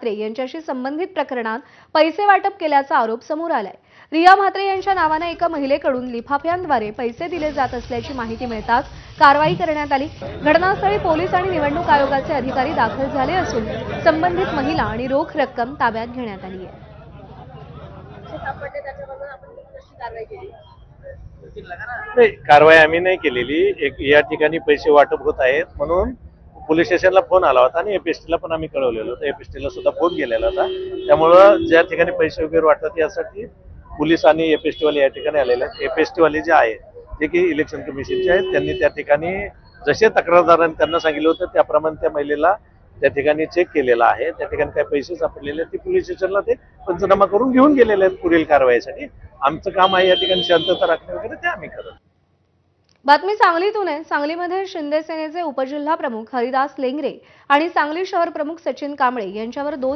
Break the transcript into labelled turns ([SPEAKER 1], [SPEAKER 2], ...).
[SPEAKER 1] म्हात्रे यांच्याशी संबंधित प्रकरणात पैसे वाटप केल्याचा आरोप समोर आलाय। रिया म्हात्रे यांच्या नावाने एका महिलेकडून लिफाफ्यांद्वारे पैसे दिले जात असल्याची माहिती मिळताच कारवाई करण्यात आली। घटनास्थळी पोलीस आणि निवडणूक आयोगाचे अधिकारी दाखल झाले असून संबंधित महिला आणि रोख रक्कम ताब्यात घेण्यात आली आहे।
[SPEAKER 2] नाही, कारवाई आम्ही नाही केलेली। एक या ठिकाणी पैसे वाटप होत आहेत म्हणून पोलीस स्टेशनला फोन आला होता आणि एपीएसटीला पण आम्ही कळवलेलं होतं। एपीएसटीला सुद्धा फोन गेलेला होता। त्यामुळं ज्या ठिकाणी पैसे वगैरे वाटतात यासाठी पोलीस आणि एपीएसटी वाले या ठिकाणी आलेले आहेत। एपीएसटी वाले जे आहेत जे की इलेक्शन कमिशनचे आहेत त्यांनी त्या ठिकाणी जसे तक्रारदारांनी त्यांना सांगितलं होतं त्याप्रमाणे त्या महिलेला त्या ठिकाणी चेक केलेला आहे। त्या ठिकाणी काही पैसे सापडलेले आहेत ते पोलीस स्टेशनला ते पंचनामा करून घेऊन गेलेले आहेत पुढील कारवाईसाठी। आमचं काम आहे या ठिकाणी शांतता राखणे वगैरे ते आम्ही करत।
[SPEAKER 1] बातमी सांगलीतून आहे। सांगलीमध्ये शिंदे सेनेचे उपजिल्हा प्रमुख हरिदास लेंगरे आणि सांगली शहर प्रमुख सचिन कांबळे यांच्यावर 2